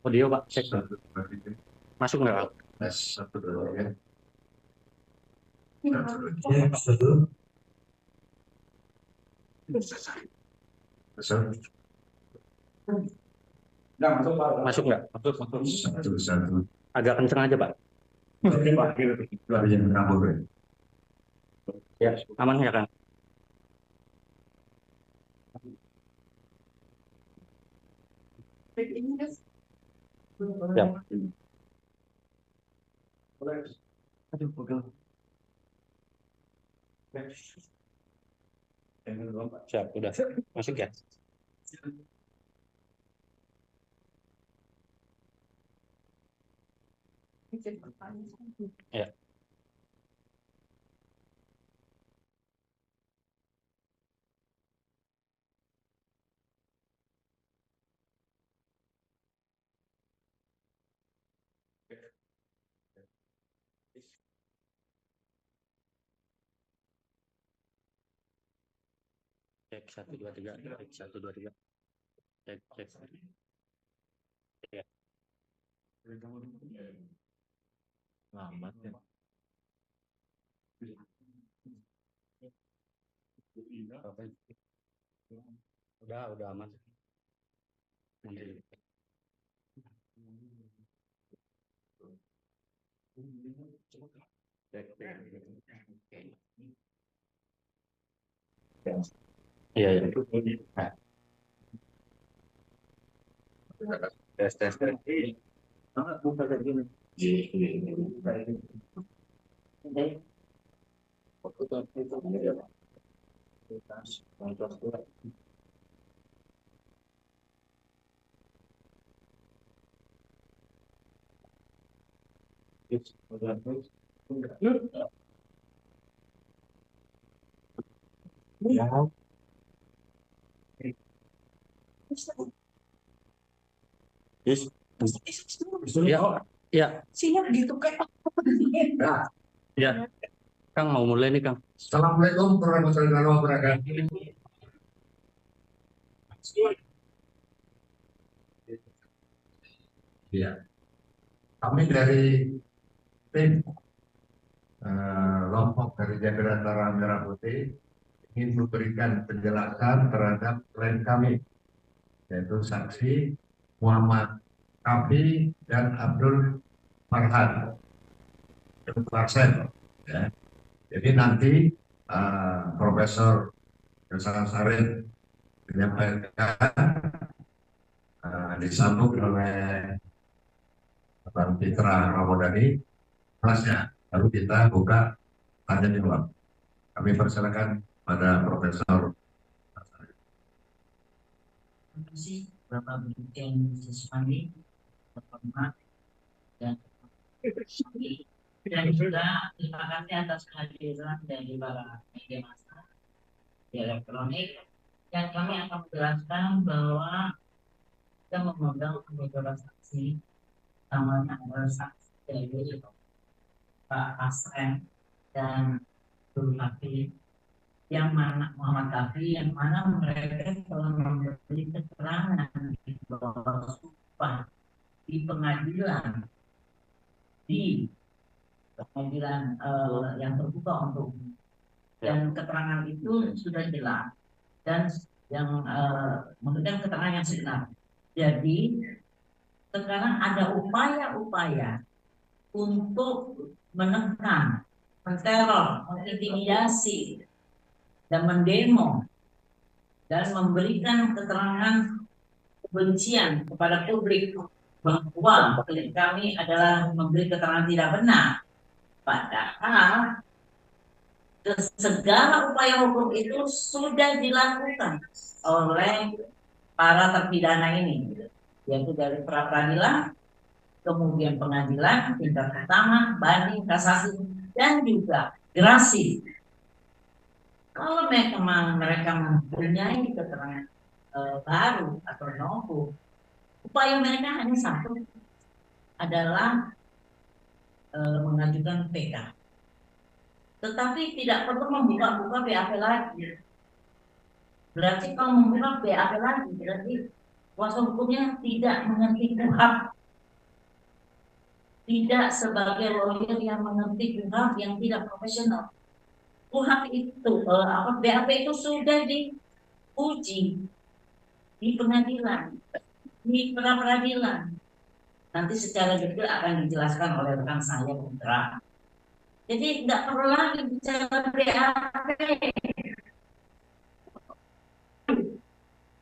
Audio Pak, cek. Masuk nggak Pak? Tes satu dulu ya. Cek satu. Masuk. Masuk nggak? Masuk. Satu satu. Agak kenceng aja Pak. Ada yang ngabur ya. Ya, aman ya Kang? Ya. Aduh, pegel. Siap, udah. Masuk ya? Ya. Cek 1 2 3, cek 1 2 3. Cek cek. Ya. Lambat ya. Udah aman. Nanti. Iya, iya. Nah, tes tes tes. Buka kayak gini. Ya. Yes. Ya, ya, Siap gitu kayak Ya. ya. Kang mau mulai nih Kang. Assalamualaikum warahmatullahi wabarakatuh. Ya, kami dari tim Lompok dari Jabir Antara Merah Putih ingin memberikan penjelasan terhadap klien kami, yaitu saksi Muhammad Kafi dan Abdul Farhan Farsen. Ya. Jadi nanti Profesor Yusran Sarin menyampaikan disambung oleh Bang Fitra Ramadhani kelasnya. Lalu kita buka tanya jawab. Kami persilakan pada Profesor. Terima kasih Bapak Brigjen Siswandi, Bapak dan juga terima kasih atas kehadiran dari para media massa di elektronik yang kami akan menjelaskan bahwa kita mengundang beberapa saksi, namanya adalah saksi dari Pak Asren dan Guru Kafi, yang mana Muhammad Kafi, yang mana mereka telah memberi keterangan di bawah sumpah di pengadilan yang terbuka untuk umum. Dan keterangan itu sudah jelas dan yang memberikan keterangan yang sebenar. Jadi sekarang ada upaya-upaya untuk menekan, menteror, mengintimidasi, dan mendemo dan memberikan keterangan kebencian kepada publik bahwa klien kami adalah memberi keterangan tidak benar. Padahal segala upaya hukum itu sudah dilakukan oleh para terpidana ini, yaitu dari pra peradilan, kemudian pengadilan tingkat pertama, banding, kasasi, dan juga gerasi. Kalau mereka mempunyai keterangan baru atau novum, upaya mereka hanya satu, adalah mengajukan PK. Tetapi tidak perlu membuka-buka BAP lagi. Berarti kalau membuka BAP lagi, berarti kuasa hukumnya tidak mengerti KUHP, tidak sebagai lawyer yang mengerti KUHP yang tidak profesional. KUHP itu BAP itu sudah diuji di pengadilan, di pra-peradilan. Nanti secara detail akan dijelaskan oleh rekan saya Putra. Jadi nggak perlu lagi bicara BAP,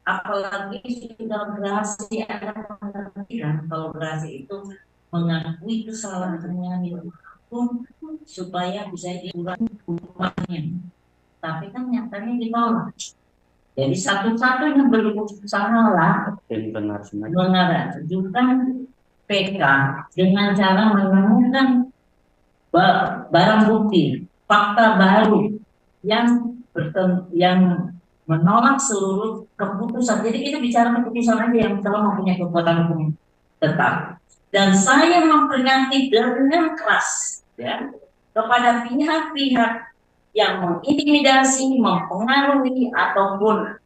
apalagi sudah berhasil ada pengertian kalau berhasil itu mengakui kesalahannya di hukum supaya bisa dikurangi hukumannya. Tapi kan nyatanya ditolak. Jadi satu-satunya berusaha lah mengajukan PK dengan cara menemukan barang bukti, fakta baru yang menolak seluruh keputusan. Jadi kita bicara keputusan aja yang telah mempunyai kekuatan hukum tetap. Dan saya memperingati dengan keras ya kepada pihak-pihak yang mengintimidasi, mempengaruhi ataupun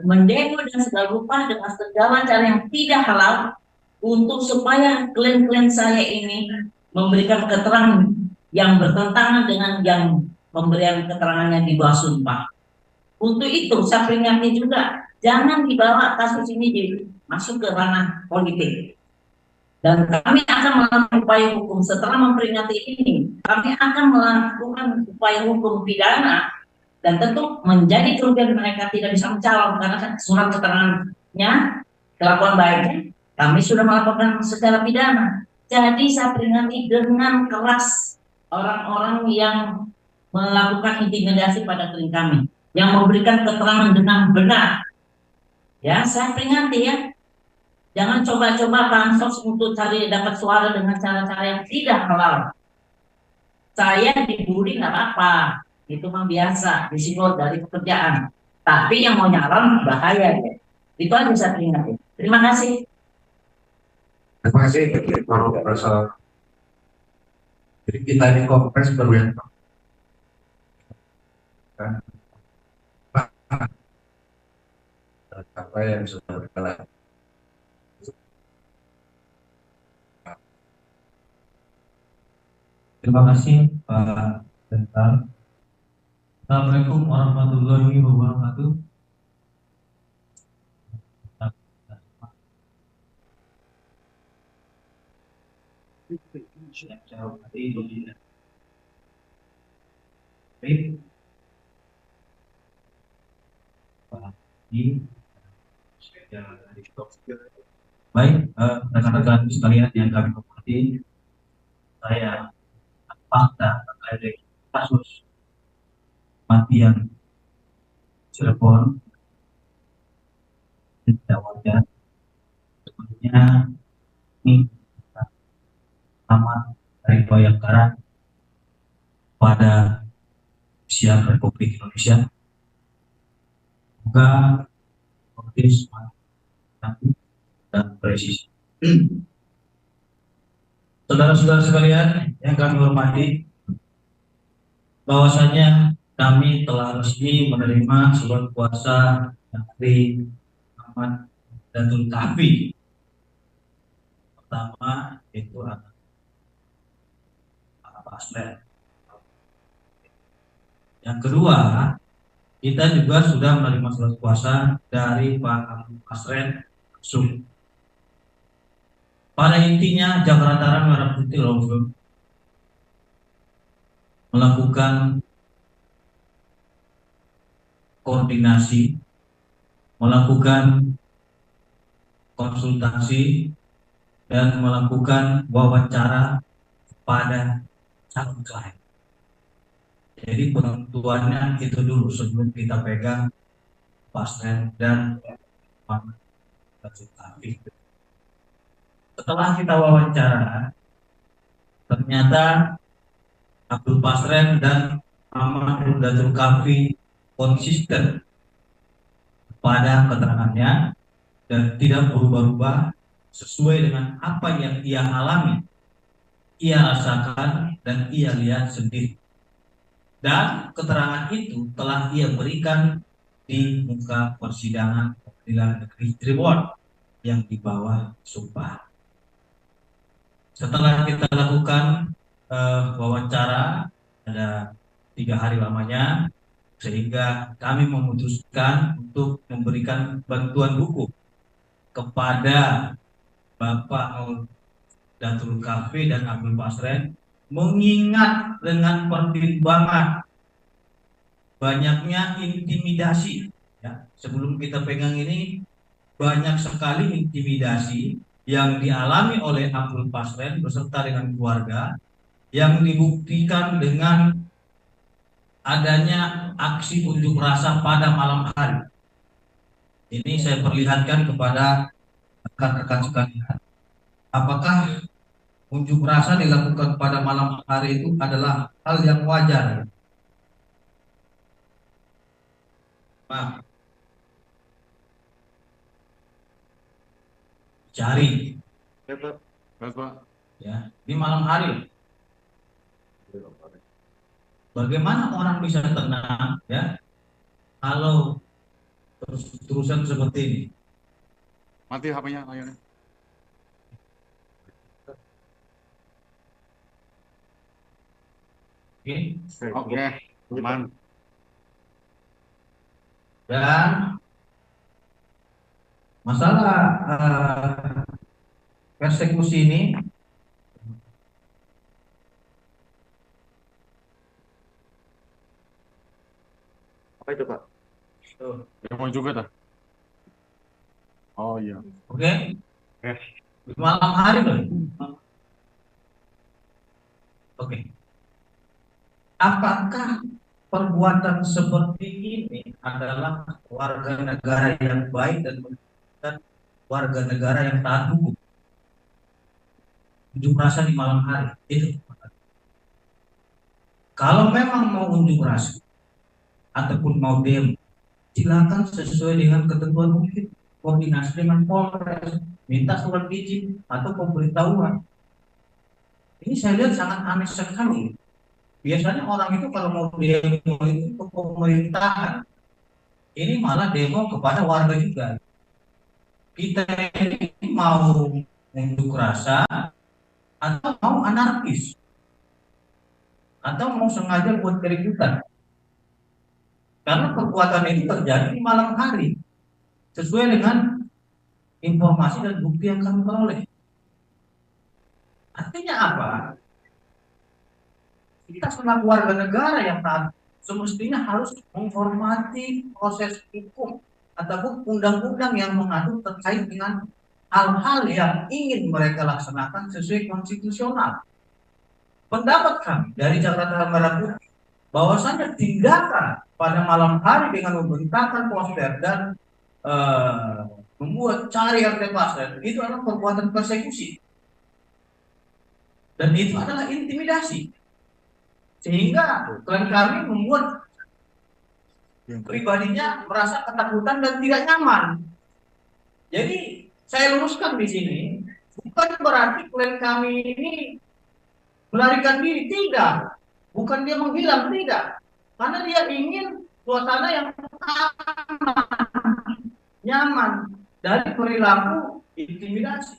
mendemo dan segala rupa dengan segala cara yang tidak halal untuk supaya klien-klien saya ini memberikan keterangan yang bertentangan dengan yang pemberian keterangannya di bawah sumpah. Untuk itu saya peringati juga, jangan dibawa kasus ini masuk ke ranah politik. Dan kami akan melakukan upaya hukum setelah memperingati ini. Kami akan melakukan upaya hukum pidana dan tentu menjadi kerugian mereka tidak bisa mencalon karena surat keterangannya kelakuan baiknya kami sudah melakukan secara pidana. Jadi saya peringati dengan keras orang-orang yang melakukan intimidasi pada klien kami, yang memberikan keterangan dengan benar. Ya, saya peringati ya. Jangan coba-coba bansos untuk cari dapat suara dengan cara-cara yang tidak halal. Saya dibully nggak apa-apa, itu mah biasa, risiko dari pekerjaan. Tapi yang mau nyalon bahaya ya. Itu aja saya peringati. Terima kasih. Terima kasih, Profesor. Jadi kita ini kompres baru yang apa yang sudah berjalan. Terima kasih Pak Jenderal. Assalamualaikum warahmatullahi wabarakatuh. Yang saya hormati baik, rekan-rekan sekalian yang kami hormati, saya fakta terkait kasus kematian Cirebon tidak wajar. Sebelumnya ini amat dari Bayangkara pada usia Republik Indonesia. Semoga optimis dan presisi. Saudara-saudara sekalian yang kami hormati, bahwasanya kami telah resmi menerima surat kuasa dari Ahmad Datul Kahfi. Pertama itu anak Pasren. Yang kedua, kita juga sudah menerima surat kuasa dari Pak Abu Pasren langsung. Pada intinya Jakarta Merah Putih langsung melakukan koordinasi, melakukan konsultasi, dan melakukan wawancara pada calon klien. Jadi penentuannya itu dulu sebelum kita pegang pasien dan konsultasi. Setelah kita wawancara, ternyata Abdul Pasren dan Ahmad Datul Kahfi konsisten pada keterangannya dan tidak berubah-ubah sesuai dengan apa yang ia alami, ia rasakan, dan ia lihat sendiri. Dan keterangan itu telah ia berikan di muka persidangan Pengadilan Negeri Cirebon yang di bawah sumpah. Setelah kita lakukan wawancara, ada 3 hari lamanya, sehingga kami memutuskan untuk memberikan bantuan hukum kepada Bapak Datul Kafi dan Abdul Basren, mengingat dengan pertimbangan banyaknya intimidasi. Ya, sebelum kita pegang ini, banyak sekali intimidasi yang dialami oleh Abdul Basren beserta dengan keluarga, yang dibuktikan dengan adanya aksi unjuk rasa pada malam hari. Ini saya perlihatkan kepada rekan-rekan sekalian. Apakah unjuk rasa dilakukan pada malam hari itu adalah hal yang wajar? Pak, cari ya di malam hari. Bagaimana orang bisa tenang ya kalau terus-terusan seperti ini? Mati HP-nya, ayo. Oke. Oke, aman. Dan masalah persekusi ini Apa itu, Pak? Demo juga dah. Oh iya. oke, Oke. malam hari loh. Oke. Apakah perbuatan seperti ini adalah warga negara yang baik dan warga negara yang taat hukum? Unjuk rasa di malam hari itu. Kalau memang mau unjuk rasa ataupun mau demo, silakan sesuai dengan ketentuan hukum, koordinasi dengan Polres, minta surat izin atau pemberitahuan. Ini saya lihat sangat aneh sekali. Biasanya orang itu kalau mau demo itu ke pemerintahan, ini malah demo kepada warga juga. Kita ini mau unjuk rasa atau mau anarkis atau mau sengaja buat keributan, karena perbuatan ini terjadi di malam hari sesuai dengan informasi dan bukti yang kami peroleh. Artinya apa? Kita sebagai warga negara yang taat semestinya harus menghormati proses hukum ataupun undang-undang yang mengatur terkait dengan hal-hal yang ingin mereka laksanakan sesuai konstitusional. Pendapat kami dari catatan merah putih bahwasanya tindakan pada malam hari dengan membentangkan poster dan membuat cari RT Basren itu adalah perbuatan persekusi dan itu adalah intimidasi, sehingga klien kami membuat pribadinya merasa ketakutan dan tidak nyaman. Jadi saya luruskan di sini, bukan berarti klien kami ini melarikan diri, tidak. Bukan dia menghilang, tidak. Karena dia ingin suasana yang aman, nyaman dari perilaku intimidasi,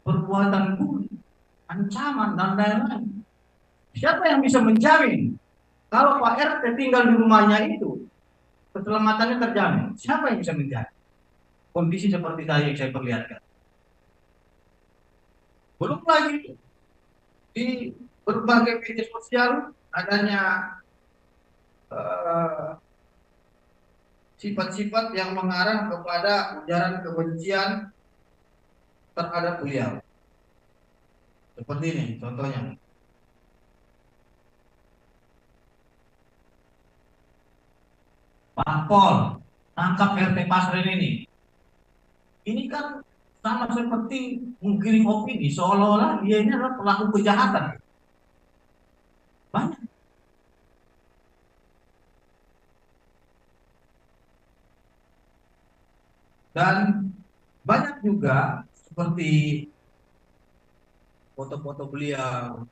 perbuatan bully, ancaman dan lain-lain. Siapa yang bisa menjamin kalau Pak RT tinggal di rumahnya itu keselamatannya terjamin? Siapa yang bisa menjamin? Kondisi seperti tadi yang saya perlihatkan. Belum lagi di berbagai media sosial adanya sifat-sifat yang mengarah kepada ujaran kebencian terhadap beliau. Seperti ini contohnya. Pak Pol, tangkap RT Basren ini. Ini kan sama seperti menggiring opini, seolah-olah dia ini adalah pelaku kejahatan. Banyak. Dan banyak juga seperti foto-foto beliau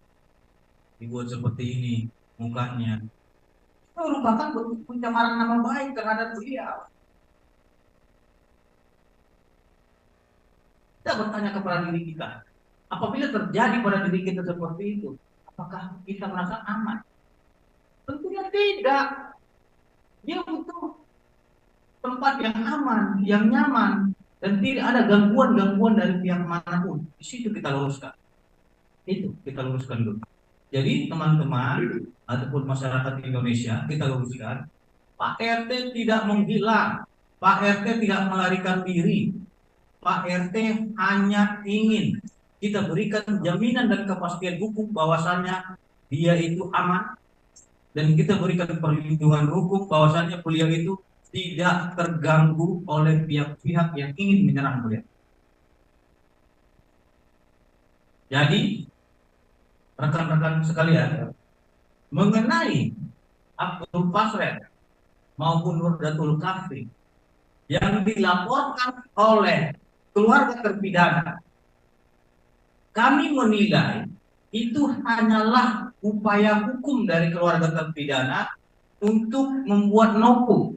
dibuat seperti ini mukanya. Itu merupakan bentuk pencemaran nama baik terhadap beliau. kita bertanya kepada diri kita, apabila terjadi pada diri kita seperti itu, apakah kita merasa aman? Tentunya tidak. Dia butuh tempat yang aman, yang nyaman, dan tidak ada gangguan-gangguan dari pihak manapun. Di situ kita luruskan. Itu kita luruskan dulu. Jadi teman-teman ataupun masyarakat Indonesia, kita luruskan, Pak RT tidak menghilang, Pak RT tidak melarikan diri, Pak RT hanya ingin kita berikan jaminan dan kepastian hukum bahwasannya dia itu aman, dan kita berikan perlindungan hukum bahwasannya beliau itu tidak terganggu oleh pihak-pihak yang ingin menyerang beliau. Jadi rekan-rekan sekalian, mengenai Abdul Fasred maupun Nurdatul Kafi yang dilaporkan oleh keluarga terpidana, kami menilai itu hanyalah upaya hukum dari keluarga terpidana untuk membuat nopo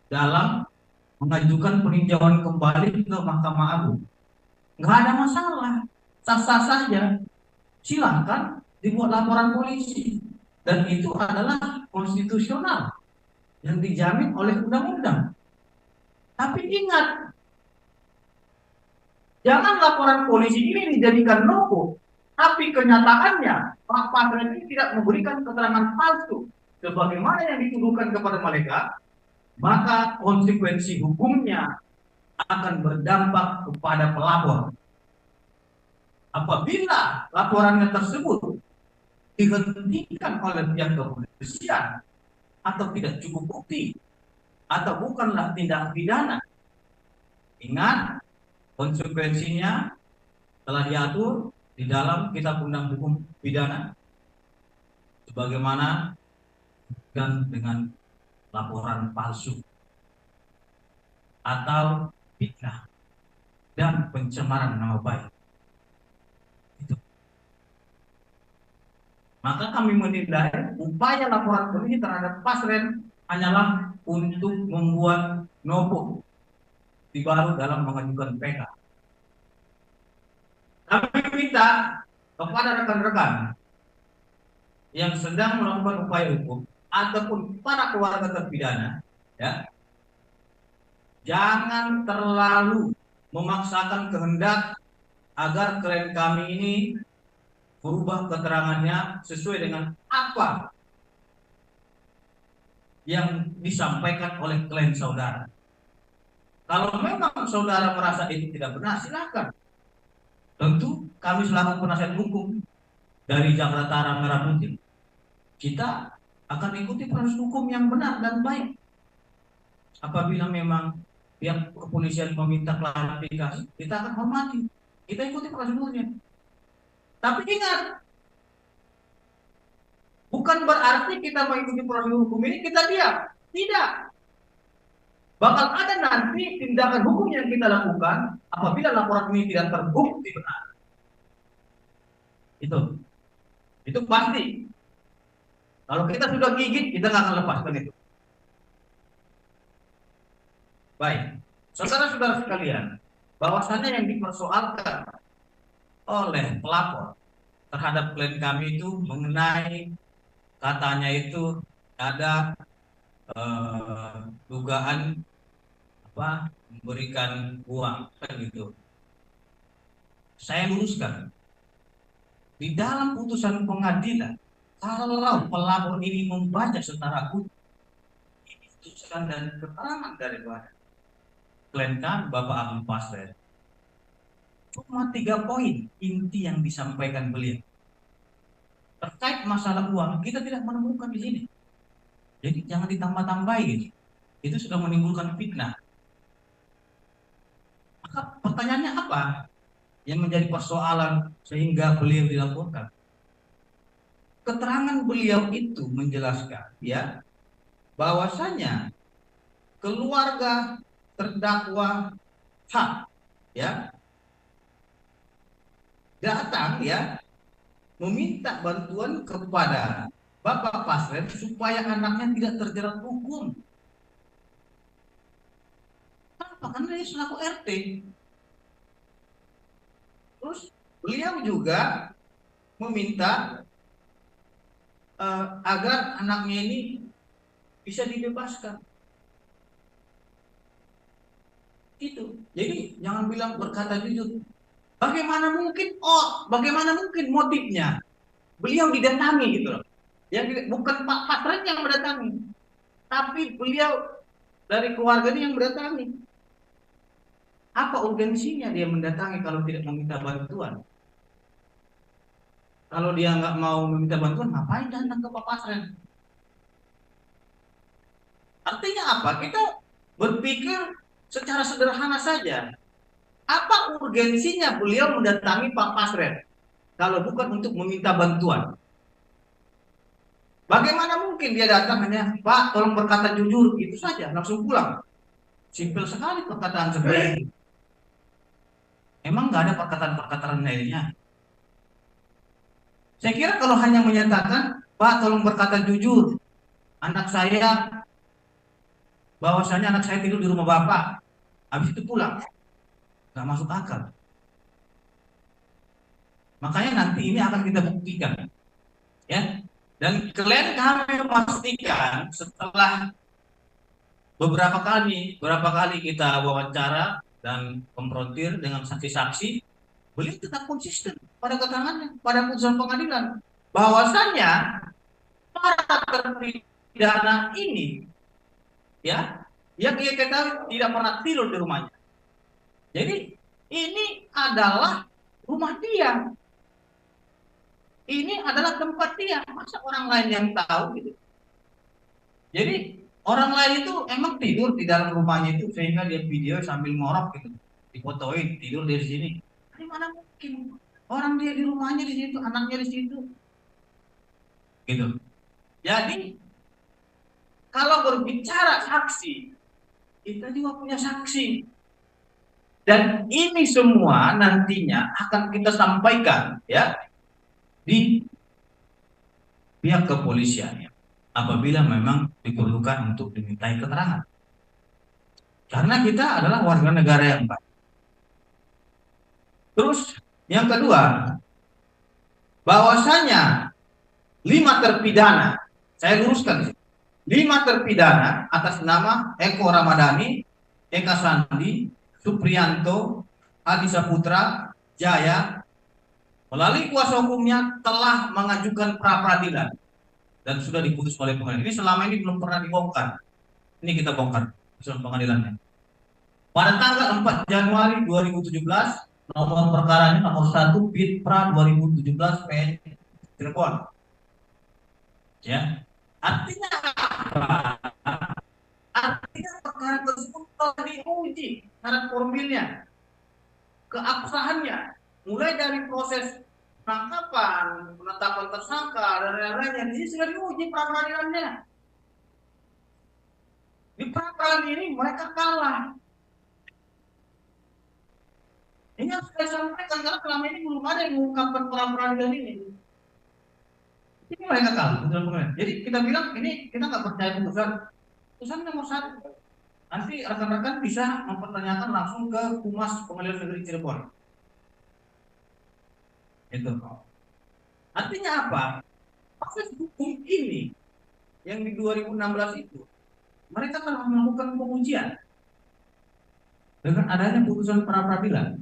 dalam mengajukan peninjauan kembali ke Mahkamah Agung. Nggak ada masalah, sah-sah saja. Silahkan dibuat laporan polisi, dan itu adalah konstitusional yang dijamin oleh undang-undang. Tapi ingat, jangan laporan polisi ini dijadikan nopo, tapi kenyataannya Pak Fasred ini tidak memberikan keterangan palsu sebagaimana yang dituduhkan kepada mereka, maka konsekuensi hukumnya akan berdampak kepada pelapor. Apabila laporannya tersebut dihentikan oleh pihak kepolisian atau tidak cukup bukti atau bukanlah tindak pidana, ingat konsekuensinya telah diatur di dalam Kitab Undang Hukum Pidana sebagaimana dengan laporan palsu atau fitnah dan pencemaran nama baik. Itu. Maka kami menilai upaya laporan polisi terhadap Fasred hanyalah untuk membuat nopo baru dalam mengajukan PK. Kami minta kepada rekan-rekan yang sedang melakukan upaya hukum ataupun para keluarga terpidana, ya, jangan terlalu memaksakan kehendak agar klien kami ini berubah keterangannya sesuai dengan apa yang disampaikan oleh klien saudara. Kalau memang saudara merasa itu tidak benar, silakan. Tentu kami selaku penasihat hukum dari Jakarta Merah Putih, kita akan ikuti proses hukum yang benar dan baik. Apabila memang pihak kepolisian meminta klarifikasi, kita akan hormati. Kita ikuti prosedurnya. Tapi ingat, bukan berarti kita mengikuti prosedur hukum ini kita diam. Tidak. Bakal ada nanti tindakan hukum yang kita lakukan apabila laporan ini tidak terbukti benar. Itu pasti. Kalau kita sudah gigit, kita nggak akan lepaskan itu. Baik, saudara-saudara sekalian, bahwasannya yang dipersoalkan oleh pelapor terhadap klien kami itu mengenai katanya itu ada dugaan memberikan uang kan gitu. Saya luruskan, di dalam putusan pengadilan, kalau pelapor ini membaca secara utuh putusan dan keterangan daripada klien kami Bapak Abdul Fasred, cuma 3 poin inti yang disampaikan beliau terkait masalah uang. Kita tidak menemukan di sini. Jadi jangan ditambah-tambahin. Itu sudah menimbulkan fitnah. Maka pertanyaannya apa yang menjadi persoalan sehingga beliau dilaporkan? Keterangan beliau itu menjelaskan, ya, bahwasanya keluarga terdakwa H, ya, datang, ya, meminta bantuan kepada Bapak Fasred supaya anaknya tidak terjerat hukum. Kenapa Kenapa? Karena dia selaku RT. Terus beliau juga meminta agar anaknya ini bisa dibebaskan. Itu. Jadi jangan bilang berkata jujur. Bagaimana mungkin motifnya? Beliau didatangi gitu loh. Yang bukan Pak Patren yang mendatangi, tapi beliau dari keluarga ini yang mendatangi. Apa urgensinya dia mendatangi kalau tidak meminta bantuan? Kalau dia nggak mau meminta bantuan, ngapain datang ke Pak Patren? Artinya apa? Kita berpikir secara sederhana saja. Apa urgensinya beliau mendatangi Pak Pasren kalau bukan untuk meminta bantuan? Bagaimana mungkin dia datang hanya, Pak, tolong berkata jujur, itu saja, langsung pulang. Simpel sekali perkataan seperti itu. Emang nggak ada perkataan-perkataan lainnya? Saya kira kalau hanya menyatakan, Pak, tolong berkata jujur, anak saya, bahwasanya anak saya tidur di rumah Bapak, habis itu pulang. Nggak masuk akal. Makanya nanti ini akan kita buktikan, ya. Dan klien kami memastikan setelah beberapa kali kita wawancara dan konfrontir dengan saksi-saksi, beliau tetap konsisten pada keterangannya, pada putusan pengadilan, bahwasannya para terpidana ini, ya, yang dia ketahui tidak pernah tidur di rumahnya. Jadi ini adalah rumah dia. Ini adalah tempat dia. Masa orang lain yang tahu gitu? Jadi orang lain itu emang tidur di dalam rumahnya itu sehingga dia video sambil ngorok gitu, difotoin tidur dari sini. Ini mana mungkin? Orang dia di rumahnya di situ, anaknya di situ, gitu. Jadi kalau berbicara saksi, kita juga punya saksi. Dan ini semua nantinya akan kita sampaikan, ya, di pihak kepolisian apabila memang diperlukan untuk dimintai keterangan. Karena kita adalah warga negara yang baik. Terus yang kedua, bahwasanya 5 terpidana, saya luruskan, 5 terpidana atas nama Eko Ramadhani, Eka Sandi, Supriyanto, Adi Saputra, Jaya, melalui kuasa hukumnya telah mengajukan pra-peradilan dan sudah diputus oleh pengadilan. Ini selama ini belum pernah dibongkar. Ini kita bongkar putusan pengadilannya. Pada tanggal 4 Januari 2017, nomor perkaranya nomor 1 Bidpra 2017 PN Cirebon. Ya. Artinya apa? Artinya perkara tersebut telah diuji syarat formilnya, keabsahannya, mulai dari proses penangkapan, penetapan tersangka dan lain-lainnya. Ini sudah diuji pra-peradilannya. Di pra-peradilan ini mereka kalah. Ini yang saya sampaikan karena selama ini belum ada yang mengungkapkan pra-peradilan ini. Ini mereka kalah. Jadi kita bilang ini kita nggak percaya putusan nomor 1. Nanti rekan-rekan bisa mempertanyakan langsung ke Humas Pengadilan Negeri Cirebon. Itu. Artinya apa? Proses hukum ini yang di 2016 itu mereka telah melakukan pengujian dengan adanya putusan pra-peradilan.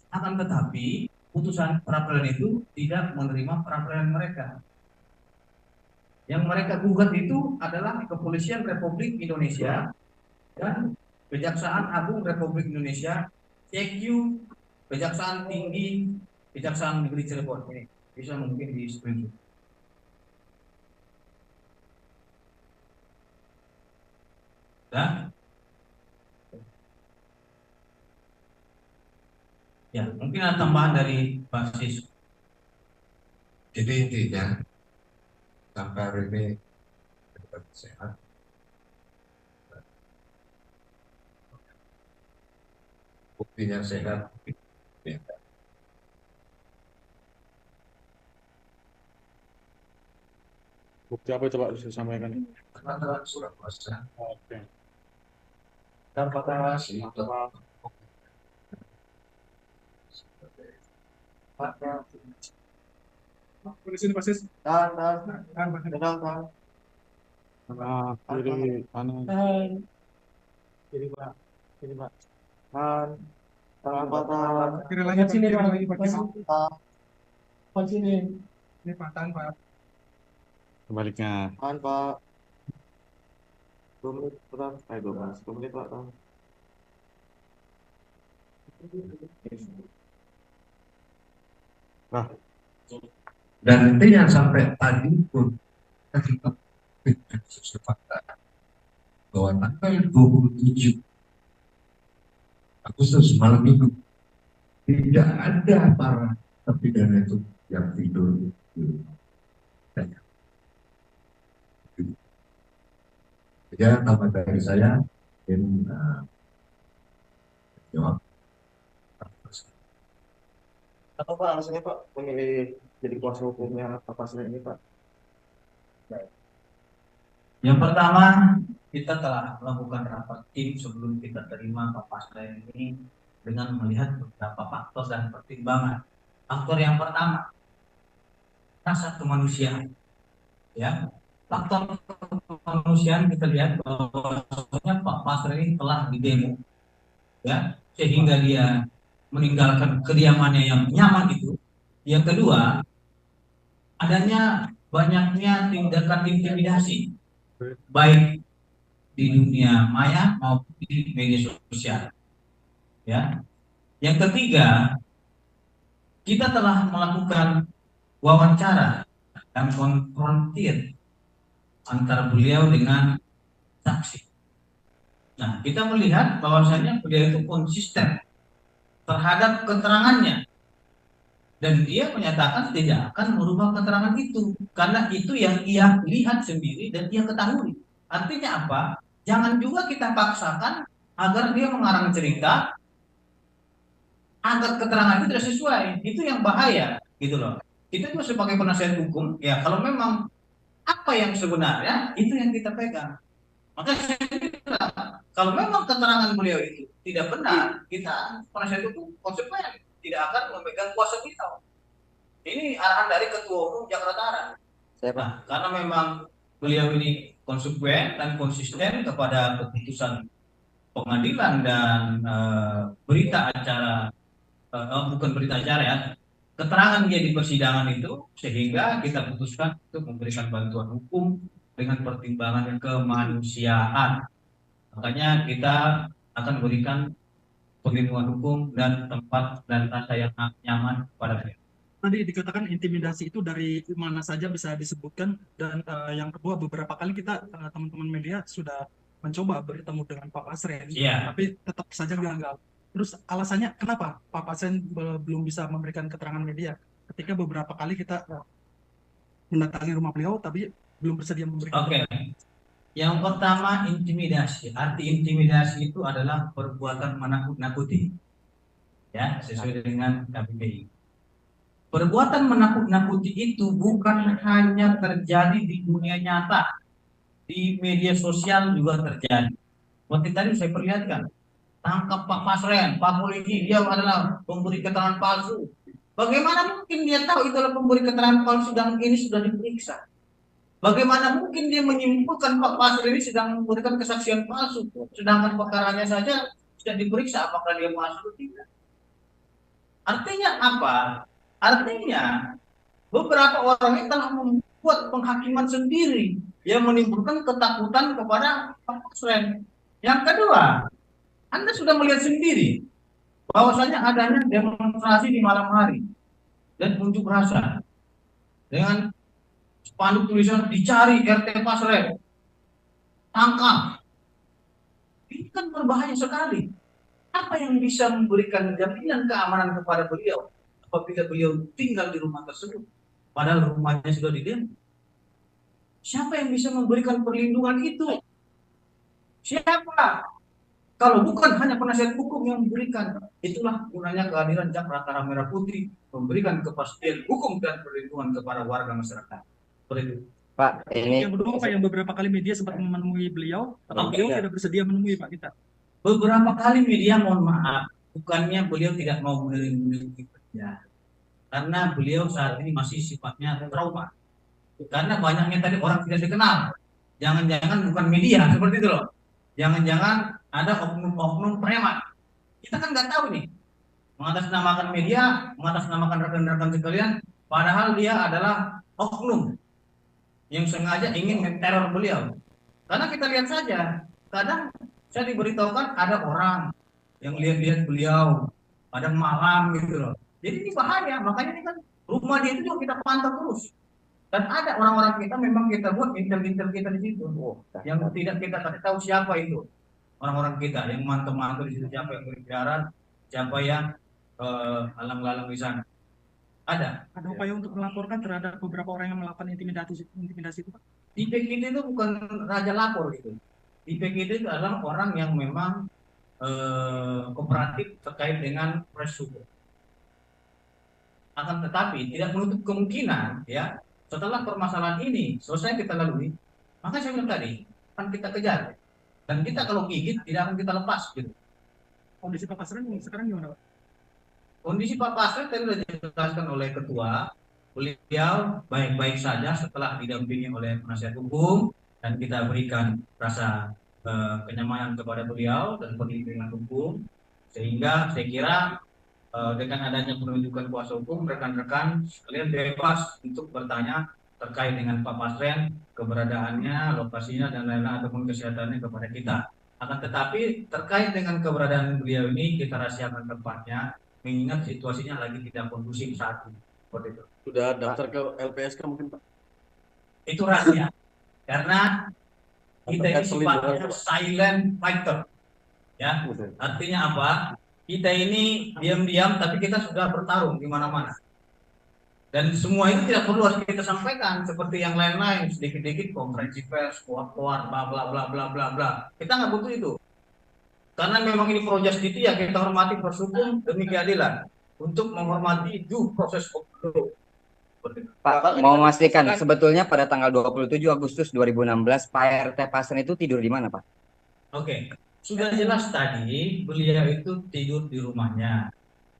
Akan tetapi putusan pra-peradilan itu tidak menerima pra-peradilan mereka. Yang mereka gugat itu adalah Kepolisian Republik Indonesia dan Kejaksaan Agung Republik Indonesia, CQ, Kejaksaan Tinggi, Kejaksaan Negeri Cirebon. Ini bisa mungkin di screenshot. Dan ya, mungkin ada tambahan dari basis. Jadi intinya sampai hari ini tetap sehat. Buktinya sehat. Ya. Bukti apa coba bisa sampaikan? Karena surat kuasa. Oke. Di sini Pak Sis. Tengah, kiri, kanan. Kiri Pak. Kiri Pak. Tahan. Kiri lagi Pak. Kiri lagi Pak. Pak sini. Ini Pak, tahan Pak. Sebaliknya. Tahan, Pak. 2 menit, Pak. 2 menit, Pak. Tahan. Nah, Dan itu yang sampai tadi pun kita sepakat bahwa tanggal 27 Agustus malam minggu tidak ada para terpidana itu yang tidur di rumah. Jadi tambah dari saya ingin jawab. atau Pak, alasannya Pak memilih jadi kuasa hukumnya Pak Pasren ini, Pak? Yang pertama, kita telah melakukan rapat tim sebelum kita terima Pak Pasren ini dengan melihat beberapa faktor dan pertimbangan. Faktor yang pertama, rasa kemanusiaan. Ya, faktor kemanusiaan kita lihat bahwa Pak Pasren ini telah didemo, ya, sehingga dia meninggalkan kediamannya yang nyaman itu. Yang kedua, adanya banyaknya tindakan intimidasi baik di dunia maya maupun di media sosial. Ya. Yang ketiga, kita telah melakukan wawancara dan konfrontir antara beliau dengan saksi. Nah, kita melihat bahwasanya beliau itu konsisten terhadap keterangannya dan dia menyatakan tidak akan merubah keterangan itu karena itu yang ia lihat sendiri dan dia ketahui. Artinya apa? Jangan juga kita paksakan agar dia mengarang cerita agar keterangan itu tidak sesuai. Itu yang bahaya, gitu loh. Kita juga sebagai penasihat hukum, ya kalau memang apa yang sebenarnya itu yang kita pegang. Maka saya kira kalau memang keterangan beliau itu tidak benar, kita penasihat hukum konsekuen tidak akan memegang kuasa kita. Ini arahan dari Ketua Umum Jakarta Utara. Nah, karena memang beliau ini konsekuen dan konsisten kepada keputusan pengadilan dan berita acara, bukan berita acara ya, keterangan dia di persidangan itu, sehingga kita putuskan untuk memberikan bantuan hukum dengan pertimbangan kemanusiaan. Makanya kita akan berikan perlindungan hukum dan tempat dan rasa yang nyaman kepada mereka. Tadi dikatakan intimidasi itu dari mana saja bisa disebutkan, dan yang kedua beberapa kali kita teman-teman media sudah mencoba bertemu dengan Pak Pasren, tapi tetap saja gagal. Terus alasannya kenapa Pak Pasren belum bisa memberikan keterangan media ketika beberapa kali kita mendatangi rumah beliau tapi belum bersedia memberikan. Oke. Yang pertama, intimidasi. Arti intimidasi itu adalah perbuatan menakut-nakuti. Ya, sesuai dengan KPPI. Perbuatan menakut-nakuti itu bukan hanya terjadi di dunia nyata. Di media sosial juga terjadi. Seperti tadi saya perlihatkan. Tangkap Pak Pasren, Pak polisi, dia adalah pemberi keterangan palsu. Bagaimana mungkin dia tahu itu adalah pemberi keterangan palsu dan ini sudah diperiksa? Bagaimana mungkin dia menyimpulkan Pak Pasren ini sedang memberikan kesaksian palsu, sedangkan perkaranya saja sudah diperiksa apakah dia palsu atau tidak? Artinya apa? Artinya beberapa orang ini telah membuat penghakiman sendiri yang menimbulkan ketakutan kepada Pak Pasren. Yang kedua, Anda sudah melihat sendiri bahwasanya adanya demonstrasi di malam hari dan unjuk rasa dengan spanduk tulisan dicari RT Pasren, tangkap. Ini kan berbahaya sekali. Apa yang bisa memberikan jaminan keamanan kepada beliau apabila beliau tinggal di rumah tersebut, padahal rumahnya sudah didemo? Siapa yang bisa memberikan perlindungan itu? Siapa? Kalau bukan hanya penasihat hukum yang memberikan. Itulah gunanya kehadiran Jakarta Merah Putih, memberikan kepastian hukum dan perlindungan kepada warga masyarakat. Pak, ini yang kedua Pak, yang beberapa kali media sempat menemui beliau, atau beliau tidak bersedia menemui Pak kita. Beberapa kali media, mohon maaf, bukannya beliau tidak mau melindungi kerja, karena beliau saat ini masih sifatnya trauma. Karena banyaknya tadi orang tidak dikenal. Jangan-jangan bukan media seperti itu loh. Jangan-jangan ada oknum-oknum preman. Kita kan nggak tahu nih. Mengatasnamakan media, mengatasnamakan rekan-rekan sekalian, padahal dia adalah oknum yang sengaja ingin menteror beliau. Karena kita lihat saja, kadang saya diberitahukan ada orang yang lihat-lihat beliau pada malam gitu loh. Jadi ini bahaya, makanya ini kan rumah dia itu juga kita pantau terus. Dan ada orang-orang kita memang kita buat intel-intel kita di situ. Yang tidak kita kasih tahu siapa itu. Orang-orang kita yang mantau-mantau di situ, siapa yang berbicara, siapa yang alang-alang di sana. Ada. Ada upaya untuk melaporkan terhadap beberapa orang yang melakukan intimidasi itu, Pak? Di PKD itu bukan raja lapor gitu. Di PKD itu adalah orang yang memang kooperatif terkait dengan proses hukum. Akan tetapi tidak menutup kemungkinan ya setelah permasalahan ini selesai kita lalui, maka saya bilang tadi akan kita kejar dan kita kalau gigit tidak akan kita lepas gitu. Kondisi Pak Pasren sekarang gimana, Pak? Kondisi Pak Pasren tadi sudah dijelaskan oleh ketua, beliau baik-baik saja setelah didampingi oleh penasihat hukum dan kita berikan rasa kenyamanan kepada beliau dan perlindungan hukum, sehingga saya kira dengan adanya penunjukan kuasa hukum, rekan-rekan sekalian bebas untuk bertanya terkait dengan Pak Pasren, keberadaannya, lokasinya dan lain-lain ataupun kesehatannya kepada kita. Akan tetapi terkait dengan keberadaan beliau ini kita rahasiakan tempatnya, mengingat situasinya lagi tidak kondusif saat ini. Seperti itu. Sudah daftar ke LPSK mungkin Pak? Itu rahasia, karena kita ini sifatnya silent fighter, ya. Artinya apa? Kita ini diam-diam, tapi kita sudah bertarung di mana-mana. Dan semua itu tidak perlu harus kita sampaikan seperti yang lain-lain, sedikit-sedikit konferensi pers, kuat-kuat, bla bla bla bla bla bla. Kita nggak butuh itu, karena memang ini pro justisi ya, kita hormati proses hukum demi keadilan untuk menghormati due process of law. Pak, mau memastikan sebetulnya pada tanggal 27 Agustus 2016 Pak RT Pasren itu tidur di mana, Pak? Oke, sudah jelas tadi beliau itu tidur di rumahnya,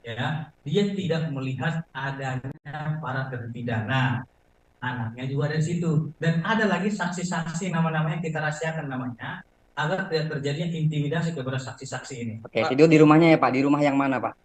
ya. Dia tidak melihat adanya para terpidana, anaknya juga ada di situ, dan ada lagi saksi-saksi nama-namanya kita rahasiakan namanya agar tidak terjadi intimidasi kepada saksi-saksi ini. Oke, tidur di rumahnya ya Pak. Di rumah yang mana Pak?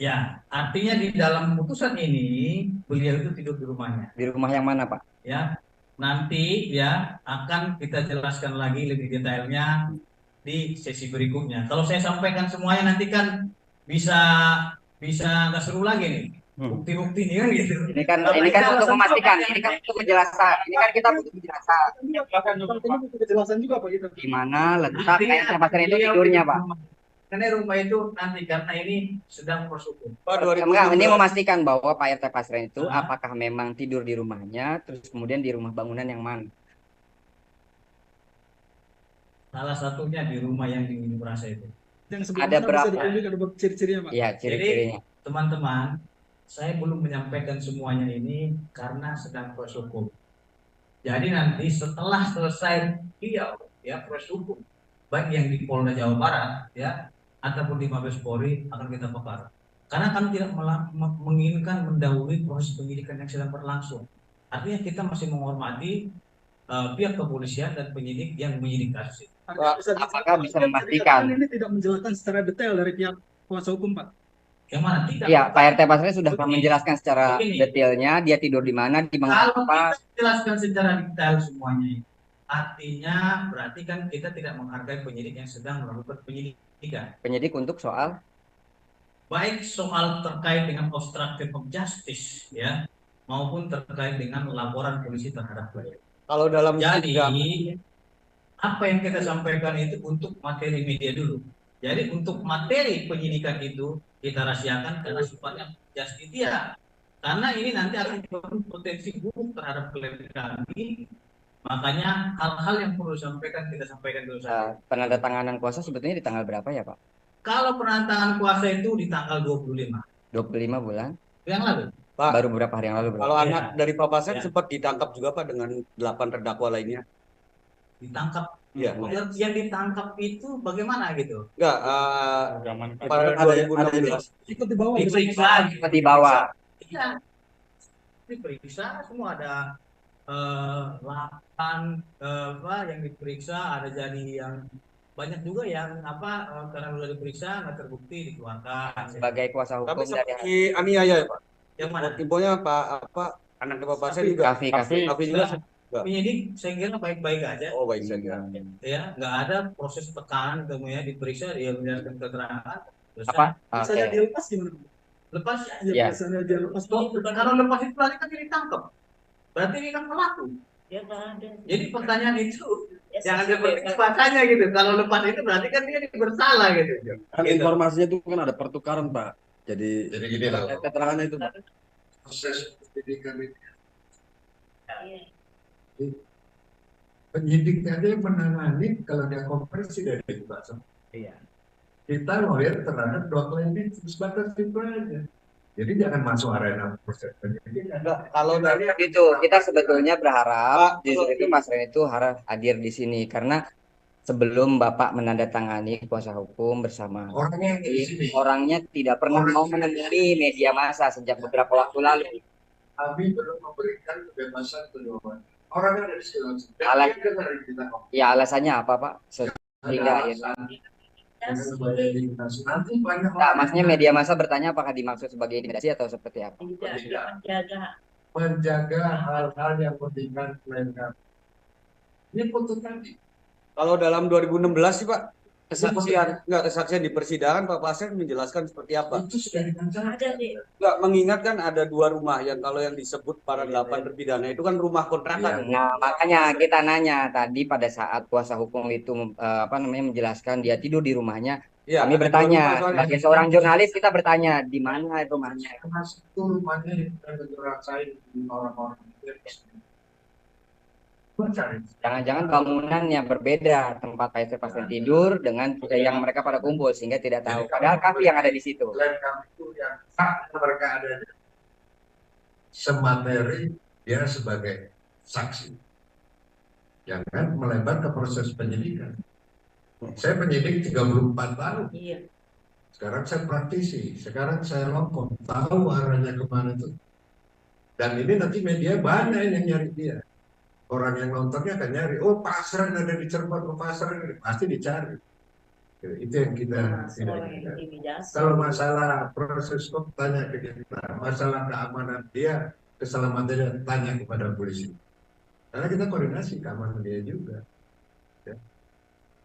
Ya, artinya di dalam putusan ini beliau itu tidur di rumahnya. Di rumah yang mana Pak? Ya, nanti ya akan kita jelaskan lagi lebih detailnya di sesi berikutnya. Kalau saya sampaikan semuanya nanti kan bisa nggak seru lagi nih. Bukti-bukti nih kan gitu. Ini kan untuk memastikan, ini kan untuk penjelasan. Ini kan kita butuh penjelasan. Ini butuh kejelasan juga Pak gitu. Di mana letak RT Pasren itu tidurnya Pak? Karena rumah itu nanti karena ini sedang proses hukum. Enggak, ini memastikan bahwa Pak RT Pasren itu apakah memang tidur di rumahnya, terus kemudian di rumah bangunan yang mana? Salah satunya di rumah yang di unjuk rasa itu. Yang Ada berapa? Ada ciri-cirinya Pak? Iya, ciri-cirinya. Jadi teman-teman, saya belum menyampaikan semuanya ini karena sedang proses hukum. Jadi nanti setelah selesai beliau ya proses hukum, baik yang di Polda Jawa Barat ya ataupun di Mabes Polri akan kita paparkan. Karena kami tidak menginginkan mendahului proses penyidikan yang sedang berlangsung. Artinya kita masih menghormati pihak kepolisian dan penyidik yang menyidik kasus itu. Apakah bisa memastikan? Ini tidak menjelaskan secara detail dari pihak kuasa hukum Pak. Yang mana tidak? Iya, Pak RT Pasren sudah menjelaskan secara detailnya dia tidur di mana, di mana Kalau apa. kita jelaskan secara detail semuanya itu, artinya berarti kan kita tidak menghargai penyidik yang sedang melakukan penyidikan. Penyidik untuk soal Baik soal terkait dengan obstruction of justice ya, maupun terkait dengan laporan polisi terhadap beliau. Kalau dalam Jadi apa yang kita sampaikan itu untuk materi media dulu. Jadi untuk materi penyidikan itu kita rahasiakan karena sifatnya justitia. Karena ini nanti akan berpotensi buruk terhadap klien kami. Makanya hal-hal yang perlu disampaikan kita sampaikan dulu saja. penandatanganan kuasa sebetulnya di tanggal berapa ya Pak? Kalau penandatangan kuasa itu di tanggal 25 bulan yang lalu. Pak, baru beberapa hari yang lalu kalau anak dari Pak Pasren Ya. sempat ditangkap juga Pak dengan 8 terdakwa lainnya. Ditangkap Iya. Yang ditangkap itu bagaimana gitu? Enggak, pada 2016 Ikut di bawah. Diperiksa, Di bawah. iya, diperiksa semua ada 8 apa yang diperiksa, ada jadi yang banyak juga yang karena sudah diperiksa nggak terbukti dikeluarkan. Sebagai kuasa tapi hukum dari seperti aniaya ya Pak. Yang mana? Infonya anaknya Pak Pasien juga. Kafi juga. Penyidik saya kira baik-baik aja. Oh baik saja. Ya, nggak ada proses tekanan kemudian diperiksa dia menjelaskan keterangan. apa? Misalnya Oke. dilepas gimana? Lepas Ya. Misalnya dia lepas bukan kalau lepas itu berarti kan dia ditangkap. Berarti ini kan pelaku. Dia nggak ada. Jadi pertanyaan itu Ya, yang ada sesuai. perdebatannya gitu. Kalau lepas itu berarti kan dia bersalah gitu. Kan informasinya itu kan ada pertukaran Pak. Jadi gini lah, keterangannya itu proses penyidikan ini Iya. penyidiknya dia menangani kalau dia konversi dari Pak. Iya. Kita lawyer terhadap 2 klien itu sebatas itu aja. Jadi jangan masuk arena proses penyidikan. kalau dari Itu kita sebetulnya berharap Pak, justru itu Mas Ren itu harus hadir di sini karena sebelum Bapak menandatangani kuasa hukum bersama Orangnya yang di sini. orangnya tidak pernah mau menemui media massa sejak beberapa waktu lalu. Kami belum memberikan kebebasan keluar. Orangnya ada di sini. Alat- Dan dari kita ngomong. Ya alasannya apa Pak? Sehingga Ada akhirnya alasan, banyak indignasi. Nanti banyak Enggak, maksudnya media massa bertanya apakah dimaksud sebagai intimidasi atau seperti apa? Tidak menjaga. menjaga hal-hal yang pentingan klien kami. Ini putus tadi. kalau dalam 2016 sih Pak kesaksian di persidangan Pak Pasien menjelaskan seperti apa? Itu sudah direncanakan. Ada di Enggak mengingatkan ada 2 rumah yang kalau yang disebut para 8 terpidana itu kan rumah kontrakan. Nah, makanya kita nanya tadi pada saat kuasa hukum itu menjelaskan dia tidur di rumahnya, Iya, kami ada 2 bertanya rumah soalnya. sebagai seorang jurnalis kita bertanya di mana rumahnya. Termasuk itu rumahnya yang kita rasain orang-orang itu. Cari. Jangan-jangan bangunan yang berbeda tempat pasien tidur dengan yang mereka pada kumpul sehingga tidak tahu. Padahal Kafi yang ada di situ. Klien kami itu yang hak mereka ada semateri dia sebagai saksi. Jangan melebar ke proses penyidikan. Saya penyidik 34 tahun. iya. Sekarang saya praktisi. Sekarang saya longkong. Tahu arahnya kemana itu. Dan ini nanti media banyak yang nyari dia. Orang yang nontonnya akan nyari. Oh, Pasren ada di Cirebon. Oh, Pasren pasti dicari. Itu yang kita tidak inginkan. Intimidasi. Kalau masalah proses kok tanya ke kita, masalah keamanan dia, keselamatan dia tanya kepada polisi. Karena kita koordinasi keamanan dia juga.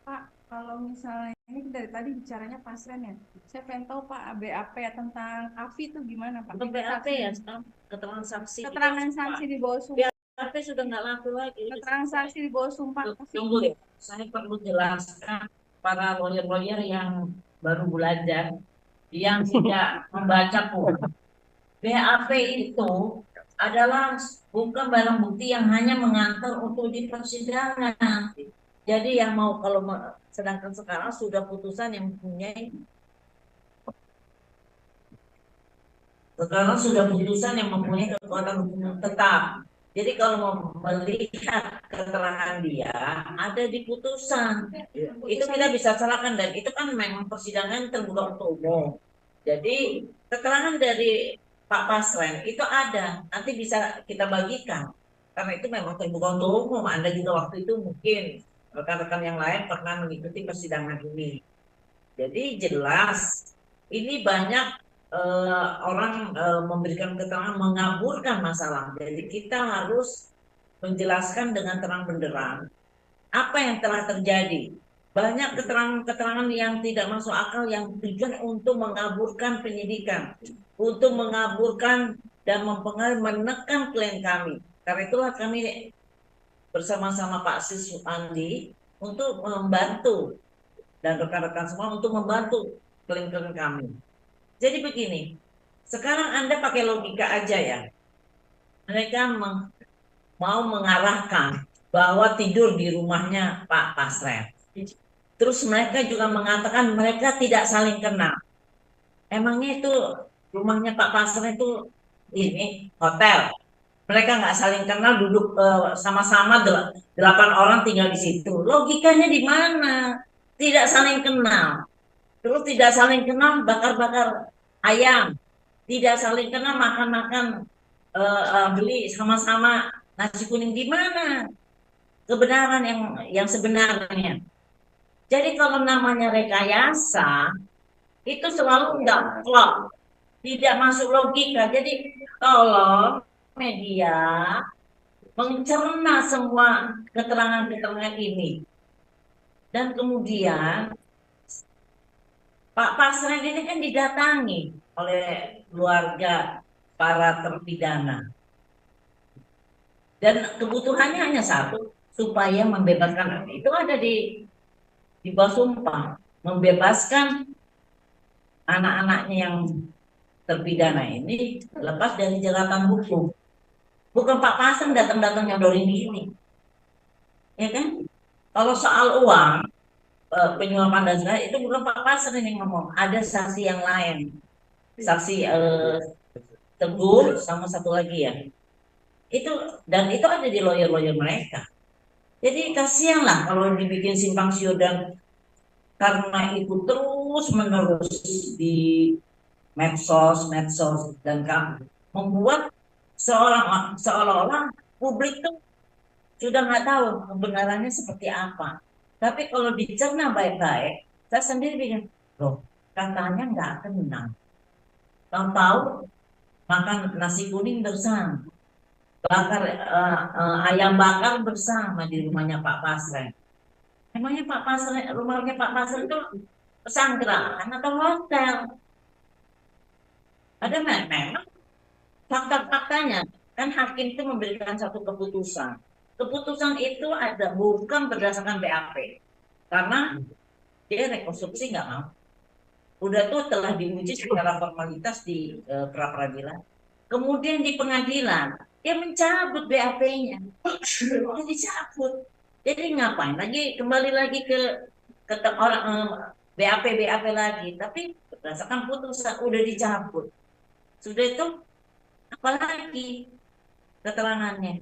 Pak, kalau misalnya ini dari tadi bicaranya pasren ya, saya pengen tahu Pak BAP tentang Kafi itu gimana Pak? Untuk BAP ya, keterangan saksi. Keterangan saksi di bawah sumpah. BAP sudah nggak laku lagi. Keterangan saksi di bawah sumpah. Tunggu ya, saya perlu jelaskan para lawyer-lawyer yang baru belajar, yang tidak membaca pun. BAP itu adalah bukan barang bukti yang hanya mengantar untuk di persidangan. Jadi yang mau sedangkan sekarang sudah putusan yang mempunyai kekuatan hukum tetap. Jadi kalau mau melihat keterangan dia ada di putusan, itu kita bisa salahkan dan itu kan memang persidangan terbuka untuk umum. Jadi keterangan dari Pak Pasren itu ada, nanti bisa kita bagikan karena itu memang terbuka untuk umum. Anda juga waktu itu mungkin rekan-rekan yang lain pernah mengikuti persidangan ini. Jadi jelas ini banyak orang memberikan keterangan mengaburkan masalah. Jadi kita harus menjelaskan dengan terang benderang apa yang telah terjadi. Banyak keterangan-keterangan yang tidak masuk akal yang tujuan untuk mengaburkan penyidikan, untuk mengaburkan dan mempengaruhi menekan klien kami. Karena itulah kami bersama-sama Pak Sis Andi untuk membantu dan rekan-rekan semua untuk membantu klien-klien kami. Jadi begini, sekarang Anda pakai logika aja ya. Mereka mau mengarahkan bahwa tidur di rumahnya Pak Pasren. Terus mereka juga mengatakan mereka tidak saling kenal. Emangnya itu rumahnya Pak Pasren itu ini hotel? Mereka nggak saling kenal, duduk sama-sama 8 orang tinggal di situ. Logikanya di mana? Tidak saling kenal. Terus tidak saling kenal bakar-bakar ayam. Tidak saling kenal makan-makan beli sama-sama nasi kuning. Di mana kebenaran yang sebenarnya? Jadi kalau namanya rekayasa itu selalu nggak klop, tidak masuk logika. Jadi tolong media mencerna semua keterangan-keterangan ini. Dan kemudian Pak Pasren ini kan didatangi oleh keluarga para terpidana. Dan kebutuhannya hanya satu, supaya membebaskan. Itu ada di bawah sumpah, membebaskan anak-anaknya yang terpidana ini lepas dari jeratan hukum. Bukan Pak Pasren datang-datang nyodorin ini, ya kan? Kalau soal uang, penyuapan dan sebagainya, itu bukan Pak Pasren yang ngomong, ada saksi yang lain, saksi Teguh sama satu lagi ya. Itu dan itu ada di lawyer-lawyer mereka. Jadi kasihanlah kalau dibikin simpang siur, dan karena itu terus menerus di medsos dan membuat seolah-olah publik tuh sudah nggak tahu kebenarannya seperti apa. Tapi kalau dicerna baik-baik, saya sendiri bikin, loh katanya nggak kenal. Tahu-tahu makan nasi kuning bersama, bakar ayam bakar bersama di rumahnya Pak Pasren. Emangnya Pak Pasren, rumahnya Pak Pasren itu pesanggrahan atau hotel? Ada memang fakta-faktanya, kan hakim itu memberikan satu keputusan. Keputusan itu ada bukan berdasarkan BAP, karena dia rekonstruksi nggak mau. Udah tuh telah diuji secara formalitas di pra-peradilan. Kemudian di pengadilan, dia mencabut BAP-nya. Dia dicabut. Jadi ngapain lagi, kembali lagi ke orang BAP lagi. Tapi berdasarkan putusan udah dicabut. Sudah itu apalagi keterangannya?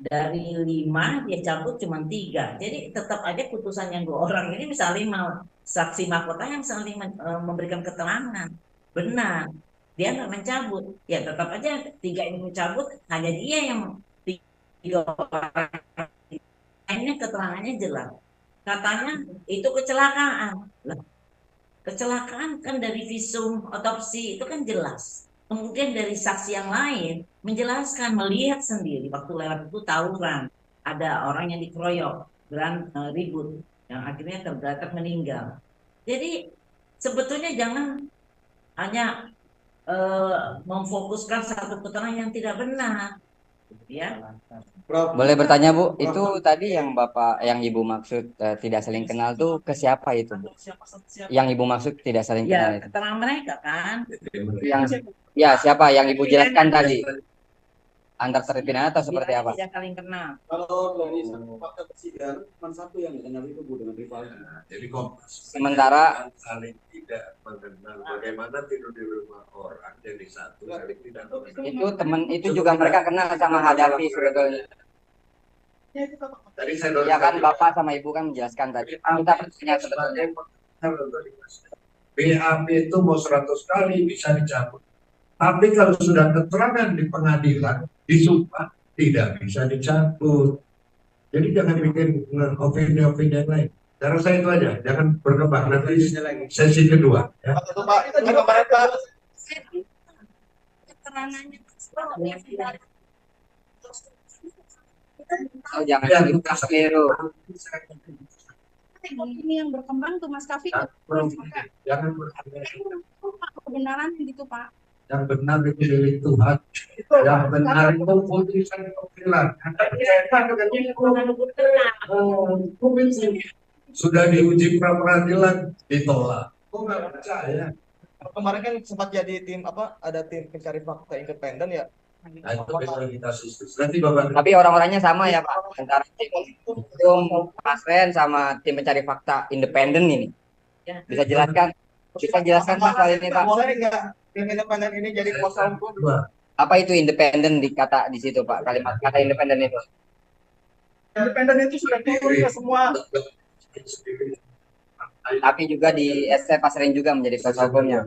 Dari 5 dia cabut cuma 3. Jadi tetap aja putusan yang 2 orang ini bisa 5 saksi mahkota yang saling memberikan keterangan benar, dia nggak mencabut, ya tetap aja 3 ini mencabut, hanya dia yang 3 orang ini keterangannya jelas, katanya itu kecelakaan. Kecelakaan kan dari visum otopsi itu kan jelas. Kemudian dari saksi yang lain menjelaskan, melihat sendiri waktu lewat itu tawuran, ada orang yang dikeroyok, ribut, yang akhirnya tergeletak meninggal. Jadi sebetulnya jangan hanya memfokuskan satu keterangan yang tidak benar, ya. Boleh bertanya Bu, itu tadi yang yang Ibu maksud tidak saling kenal tuh ke siapa itu Bu? Yang Ibu maksud tidak saling kenal Ya itu? keterangan mereka kan. Ya siapa yang Ibu jelaskan tadi? Antar terpidana atau seperti apa? Tidak saling kenal. Kalau dari fakta persidangan cuma satu yang kenal itu Bu dengan rivalnya. Jadi kok Sementara saling tidak mengenal, bagaimana tidur di rumah orang jadi satu, saling tidak mengenal. itu teman itu juga mereka kenal sama Hadapi sebetulnya. Tadi saya Ya kan Bapak sama Ibu kan menjelaskan tadi. Kita bertanya sebetulnya. BAP itu mau 100 kali bisa dicabut. Tapi kalau sudah keterangan di pengadilan, disumpah, tidak bisa dicabut. Jadi jangan bikin opini-opini yang lain. Cara saya itu aja, jangan berkembang. Nanti sesi kedua. Ya. Keterangannya Oh, jangan kita keliru. ini yang berkembang tuh Mas Kafi. Jangan Kebenaran gitu Pak. yang benar itu dari Tuhan. Yang benar itu putusan pengadilan. Sudah diuji pra peradilan ditolak. Kok nggak percaya? Kemarin kan sempat jadi tim ada tim pencari fakta independen ya. Nah, itu prioritas itu. Nanti Bapak. Tapi orang-orangnya sama ya Pak, antara tim Pasren sama tim pencari fakta independen ini. Bisa jelaskan Pak soal ini Pak? Boleh nggak tim independen ini jadi kuasa hukum? Apa itu independen di kata di situ Pak? Kalimat kata independen itu. Independen itu sudah turun ke semua. Tapi juga di ST Pasrin juga menjadi kuasa hukumnya.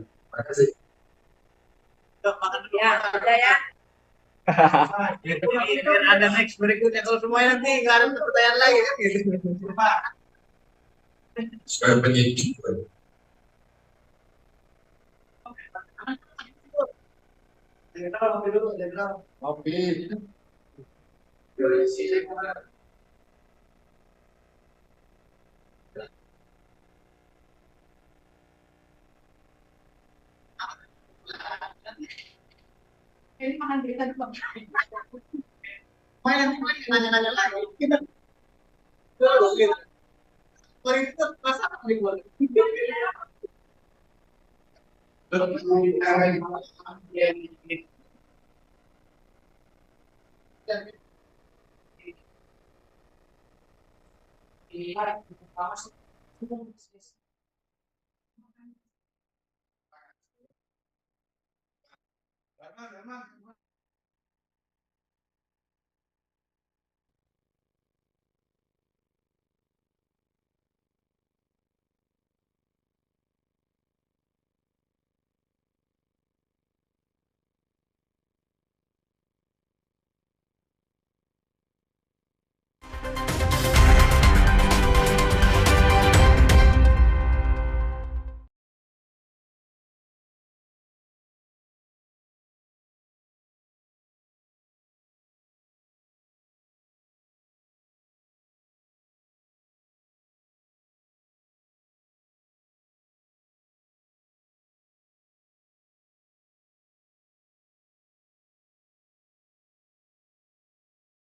Ya, udah ya. Biar ada next berikutnya, kalau semuanya nanti nggak ada pertanyaan lagi kan gitu. Pak. Supaya penyidik. Kopi. Ini makan berita dulu. Semuanya nanti nanya-nanya lagi. Kalau itu masa dibuat. Memang